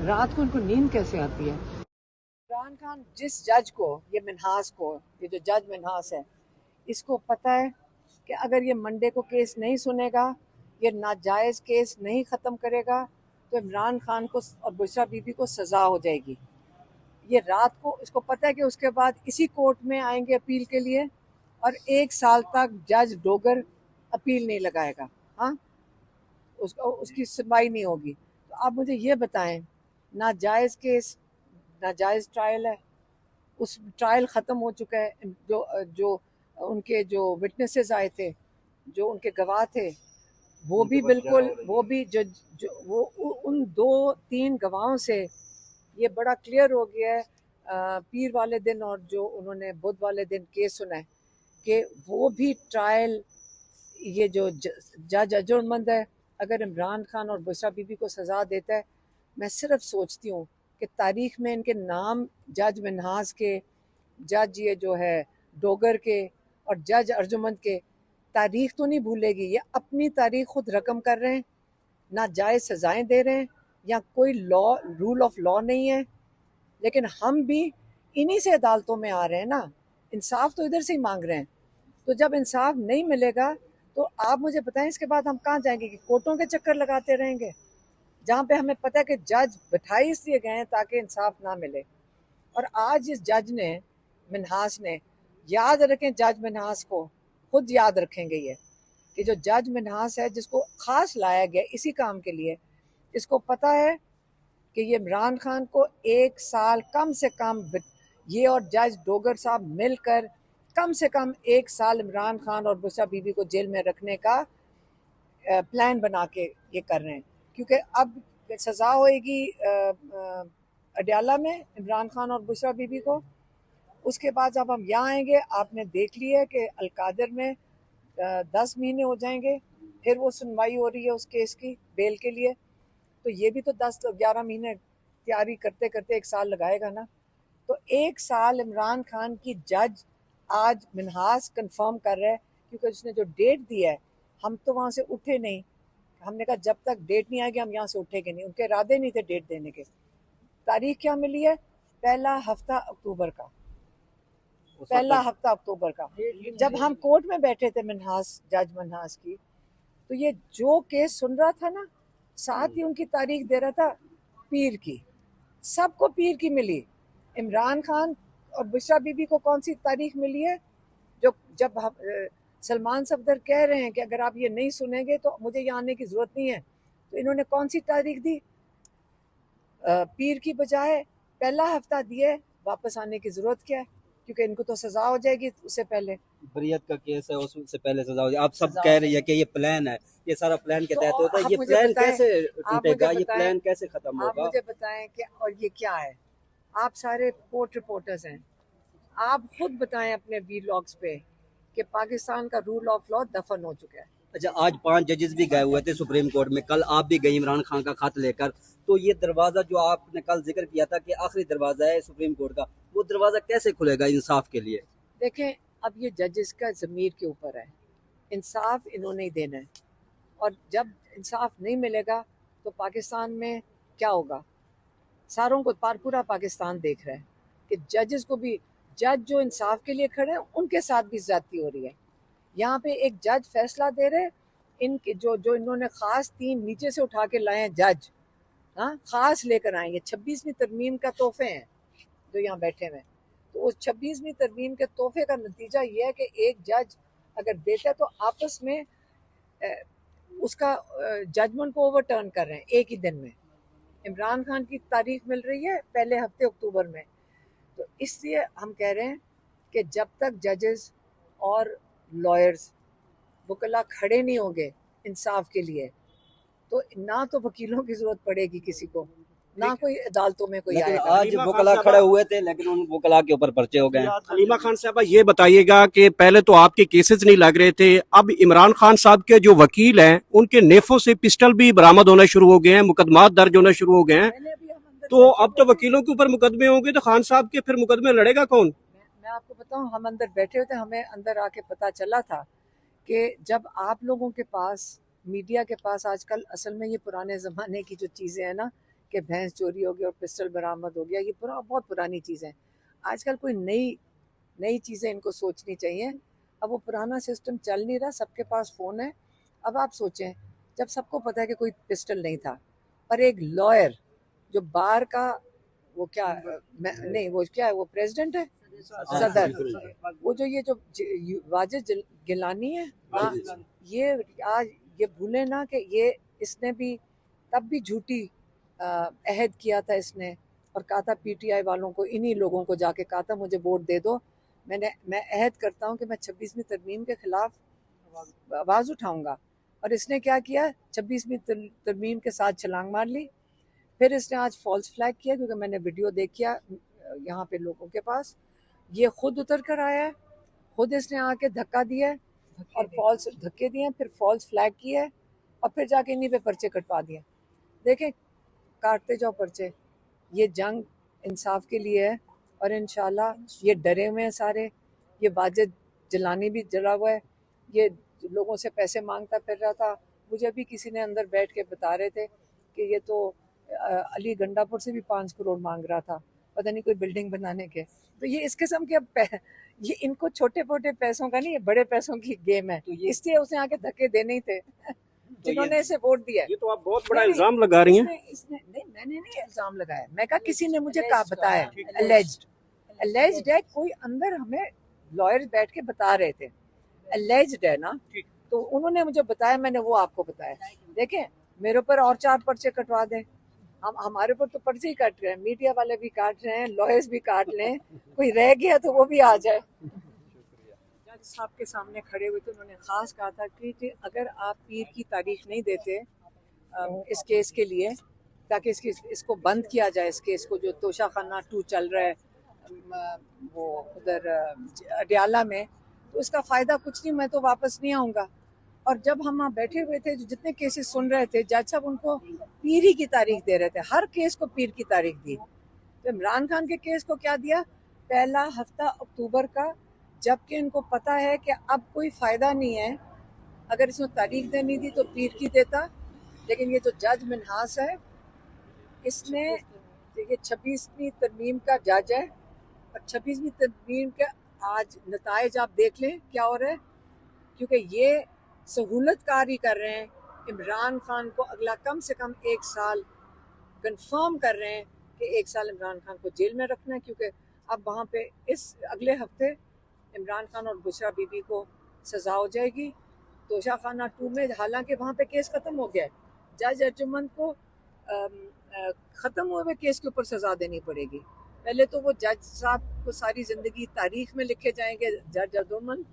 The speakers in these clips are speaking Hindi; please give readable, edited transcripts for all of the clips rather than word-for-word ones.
रात को उनको नींद कैसे आती है? इमरान खान जिस जज को, ये मिन्हास को, ये जो जज मिन्हास है, इसको पता है कि अगर ये मंडे को केस नहीं सुनेगा, ये नाजायज़ केस नहीं ख़त्म करेगा, तो इमरान खान को और बुशरा बीबी को सज़ा हो जाएगी। ये रात को इसको पता है कि उसके बाद इसी कोर्ट में आएंगे अपील के लिए, और 1 साल तक जज डोगर अपील नहीं लगाएगा। हाँ, उसकी सुनवाई नहीं होगी। तो आप मुझे ये बताएं, नाजायज़ केस, नाजायज़ ट्रायल है, उस ट्रायल ख़त्म हो चुका है। जो जो उनके जो विटनेसेस आए थे, जो उनके गवाह थे, वो भी बिल्कुल, वो भी जो वो उन 2-3 गवाहों से ये बड़ा क्लियर हो गया है, पीर वाले दिन और जो उन्होंने बुध वाले दिन केस सुना है, कि वो भी ट्रायल, ये जो जज अजरमंद है, अगर इमरान खान और बुशरा बीबी को सज़ा देता है, मैं सिर्फ सोचती हूँ कि तारीख में इनके नाम, जज मिन्हास के, जज ये जो है डोगर के, और जज अर्जुमंद के, तारीख तो नहीं भूलेगी। ये अपनी तारीख खुद रकम कर रहे हैं, ना जायज़ सज़ाएं दे रहे हैं, या कोई लॉ, रूल ऑफ लॉ नहीं है। लेकिन हम भी इन्हीं से अदालतों में आ रहे हैं ना, इंसाफ तो इधर से ही मांग रहे हैं। तो जब इंसाफ नहीं मिलेगा, तो आप मुझे बताएं इसके बाद हम कहाँ जाएंगे? कि कोर्टों के चक्कर लगाते रहेंगे, जहाँ पे हमें पता है कि जज बिठाई इसलिए गए हैं ताकि इंसाफ ना मिले। और आज इस जज ने, मिन्हास ने, याद रखें जज मिन्हास को, खुद याद रखेंगे ये, कि जो जज मिन्हास है, जिसको खास लाया गया इसी काम के लिए, इसको पता है कि ये इमरान खान को 1 साल कम से कम, ये और जज डोगर साहब मिलकर कम से कम 1 साल इमरान खान और बुशरा बीबी को जेल में रखने का प्लान बना के ये कर रहे हैं। क्योंकि अब सज़ा होएगी अडयाला में इमरान खान और बुशरा बीबी को। उसके बाद जब हम यहाँ आएंगे, आपने देख लिया कि अलकादर में 10 महीने हो जाएंगे, फिर वो सुनवाई हो रही है उस केस की बेल के लिए, तो ये भी तो 10-11 महीने तैयारी करते करते 1 साल लगाएगा ना। तो 1 साल इमरान खान की जज आज मिन्हास कंफर्म कर रहा है, क्योंकि उसने जो डेट दिया है, हम तो वहाँ से उठे नहीं। हमने कहा जब तक डेट नहीं आएगी हम यहाँ से उठेंगे नहीं, उनके इरादे नहीं थे डेट देने के। तारीख क्या मिली है? पहला हफ्ता अक्टूबर का, पहला हफ्ता अक्टूबर का। जब हम कोर्ट में बैठे थे मिन्हास, जज मिन्हास की, तो ये जो केस सुन रहा था ना, साथ ही उनकी तारीख दे रहा था पीर की। सबको पीर की मिली। इमरान खान और बुशरा बीबी को कौन सी तारीख मिली है? जो जब सलमान सफदर कह रहे हैं कि अगर आप ये नहीं सुनेंगे तो मुझे यहाँ आने की ज़रूरत नहीं है, तो इन्होंने कौन सी तारीख दी? पीर की बजाय पहला हफ्ता दिए। वापस आने की ज़रूरत क्या है? क्योंकि इनको तो सज़ा हो जाएगी उससे पहले। बरियत का केस है, उससे पहले सजा हो जाए। आप सब कह रही है कि ये प्लान है, ये सारा प्लान के तहत होता है। ये प्लान कैसे टूटेगा, ये प्लान कैसे खत्म आप होगा? मुझे बताएं कि और ये क्या है? आप सारे कोर्ट रिपोर्टर्स हैं, आप खुद बताएं अपने वीलॉग्स पे कि पाकिस्तान का रूल ऑफ लॉ दफन हो चुका है। अच्छा, आज 5 जजेस भी गए हुए थे सुप्रीम कोर्ट में, कल आप भी गई इमरान खान का खत लेकर। तो ये दरवाजा जो आपने कल जिक्र किया था कि आखिरी दरवाजा है सुप्रीम कोर्ट का, वो दरवाजा कैसे खुलेगा इंसाफ के लिए? देखें, अब ये जजेस का ज़मीर के ऊपर है, इंसाफ इन्होंने ही देना है। और जब इंसाफ नहीं मिलेगा तो पाकिस्तान में क्या होगा? सारों को पूरा पाकिस्तान देख रहा है कि जजेस को भी, जज जो इंसाफ के लिए खड़े हैं उनके साथ भी ज्यादती हो रही है। यहाँ पे एक जज फैसला दे रहे, इनके जो जो इन्होंने खास 3 नीचे से उठा के लाए हैं जज, हाँ, खास लेकर आए। ये 26वीं तरमीम का तोहफे हैं जो यहाँ बैठे हुए हैं। तो उस 26वीं तरमीम के तोहफे का नतीजा ये है कि एक जज अगर देता है तो आपस में उसका जजमेंट को ओवरटर्न कर रहे हैं एक ही दिन में। इमरान खान की तारीख मिल रही है पहले हफ्ते अक्टूबर में। तो इसलिए हम कह रहे हैं कि जब तक जजेस और लॉयर्स, वकला खड़े नहीं होंगे इंसाफ के लिए, तो ना तो वकीलों की जरूरत पड़ेगी किसी को, ना कोई अदालतों में कोई लेकिन आएगा। आज वकला खड़े हुए थे, लेकिन उन वकला के ऊपर पर्चे हो गए। हलीमा खान साहबा, ये बताइएगा कि पहले तो आपके केसेस नहीं लग रहे थे, अब इमरान खान साहब के जो वकील हैं उनके नेफों से पिस्टल भी बरामद होना शुरू हो गए हैं, मुकदमात दर्ज होना शुरू हो गए हैं। तो अब तो वकीलों के ऊपर मुकदमे होंगे, तो खान साहब के फिर मुकदमे लड़ेगा कौन? मैं आपको बताऊं, हम अंदर बैठे हुए थे, हमें अंदर आके पता चला था कि जब आप लोगों के पास, मीडिया के पास आजकल असल में ये पुराने ज़माने की जो चीज़ें हैं ना, कि भैंस चोरी हो गई और पिस्टल बरामद हो गया, ये बहुत पुरानी चीज़ है। आजकल कोई नई चीज़ें इनको सोचनी चाहिए। अब वो पुराना सिस्टम चल नहीं रहा, सबके पास फ़ोन है। अब आप सोचें, जब सबको पता है कि कोई पिस्टल नहीं था और एक लॉयर जो बार का वो क्या नहीं वो क्या है, वो प्रेसिडेंट है, सदर, वो जो ये जो वाजिद गिलानी है ना, ये आज ये भूले ना कि ये इसने भी तब भी झूठी अहद किया था इसने, और कहा था पीटीआई वालों को, इन्हीं लोगों को जाके कहा था मुझे वोट दे दो, मैं अहद करता हूँ कि मैं 26वीं तरमीम के खिलाफ आवाज़ उठाऊंगा। और इसने क्या किया, 26वीं तरमीम के साथ छलांग मार ली। फिर इसने आज फॉल्स फ्लैग किया, क्योंकि मैंने वीडियो देखा यहाँ पे लोगों के पास, ये खुद उतर कर आया है, खुद इसने आके धक्का दिया है और फॉल्स धक्के दिए, फिर फॉल्स फ्लैग किया है और फिर जाके इन्हीं पे पर्चे कटवा दिए। देखें, काटते जाओ पर्चे। ये जंग इंसाफ के लिए है और इंशाल्लाह ये डरे हुए हैं सारे। ये वाजिद जिलानी भी डरा हुआ है, ये लोगों से पैसे मांगता फिर रहा था। मुझे भी किसी ने अंदर बैठ के बता रहे थे कि ये तो अली गंडापुर से भी 5 करोड़ मांग रहा था, पता नहीं कोई बिल्डिंग बनाने के। तो ये इस किस्म के ये इनको छोटे मोटे पैसों का नहीं, ये बड़े पैसों की गेम है। तो इसलिए उसने आके धक्के देने ही थे जिन्होंने इसे वोट दिया। ये तो आप बहुत बड़ा इल्जाम लगा रही हैं। इसने नहीं, मैंने नहीं इल्जाम लगाया, मैं कहा किसी ने मुझे कहा बताया, अलेज्ड है, कोई अंदर हमें लॉयर्स बैठ के बता रहे थे अलेज्ड है ना, तो उन्होंने मुझे बताया, मैंने वो आपको बताया। देखें, मेरे ऊपर और 4 पर्चे कटवा दें, हमारे ऊपर तो पर्चे ही काट रहे हैं, मीडिया वाले भी काट रहे हैं, लॉयर्स भी काट लें, कोई रह गया तो वो भी आ जाए। जज साहब के सामने खड़े हुए थे, उन्होंने खास कहा था कि अगर आप पीर की तारीख नहीं देते इस केस के लिए, ताकि इसको बंद किया जाए, इस केस को जो तोशाखाना 2 चल रहा है वो उधर अडियाला में, तो इसका फ़ायदा कुछ नहीं, मैं तो वापस नहीं आऊँगा। और जब हम वहाँ बैठे हुए थे, जो जितने केसेस सुन रहे थे, जज साहब उनको पीर ही की तारीख दे रहे थे, हर केस को पीर की तारीख दी। तो इमरान खान के केस को क्या दिया, पहला हफ्ता अक्टूबर का, जबकि इनको पता है कि अब कोई फ़ायदा नहीं है, अगर इसमें तारीख देनी थी तो पीर की देता। लेकिन ये जो जज मिन्हास है, इसने, ये 26वीं तरमीम का जज है और 26वीं तरमीम के आज नताइज आप देख लें क्या हो रहा है, क्योंकि ये सहूलत कारी कर रहे हैं इमरान खान को अगला कम से कम 1 साल कंफर्म कर रहे हैं कि 1 साल इमरान खान को जेल में रखना है, क्योंकि अब वहाँ पे इस अगले हफ्ते इमरान खान और बुशरा बीबी को सज़ा हो जाएगी तोशाखाना 2 में। हालांकि वहाँ पे केस ख़त्म हो गया है, जज अर्जुमंद को ख़त्म हुए केस के ऊपर सज़ा देनी पड़ेगी। पहले तो वो जज साहब को सारी ज़िंदगी तारीख में लिखे जाएंगे जज अर्जुमंद,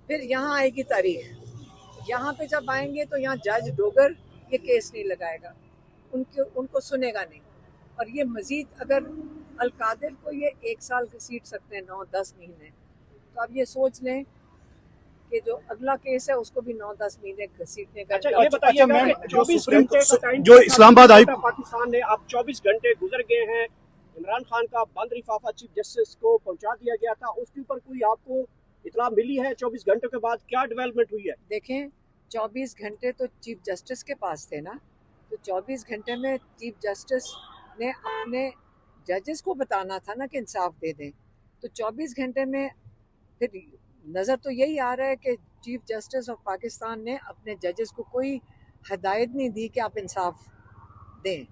फिर यहाँ आएगी तारीख, यहाँ पे जब आएंगे तो यहाँ जज डोगर ये केस नहीं लगाएगा, उनको सुनेगा नहीं। और ये मज़ीद अगर अलकादिर को ये 1 साल घसीट सकते हैं, 9-10 महीने, तो अब ये सोच लें कि जो अगला केस है उसको भी 9-10 महीने घसीटने का। अच्छा, ये बताइए मैम, 24 घंटे का टाइम जो इस्लामाबाद हाई पाकिस्तान ने, अब 24 घंटे गुजर गए हैं, इमरान खान का बंद लिफाफा चीफ जस्टिस को पहुंचा दिया गया था, उसके ऊपर कोई आपको इतला मिली है? 24 घंटे के बाद क्या डेवलपमेंट हुई है? देखें, 24 घंटे तो चीफ जस्टिस के पास थे ना, तो 24 घंटे में चीफ जस्टिस ने अपने जजेस को बताना था ना कि इंसाफ दे दें। तो 24 घंटे में फिर नज़र तो यही आ रहा है कि चीफ जस्टिस ऑफ पाकिस्तान ने अपने जजेस को कोई हदायत नहीं दी कि आप इंसाफ दें।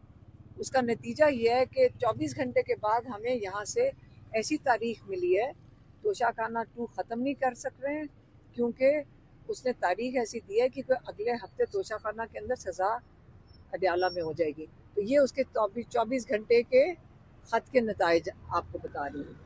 उसका नतीजा ये है कि 24 घंटे के बाद हमें यहाँ से ऐसी तारीख मिली है, तोशाखाना 2 ख़त्म नहीं कर सक रहे हैं, क्योंकि उसने तारीख ऐसी दी है कि अगले हफ्ते तोशाखाना के अंदर सज़ा अडियाला में हो जाएगी। तो ये उसके 24 घंटे के ख़त के नताइज आपको बता रही हूँ।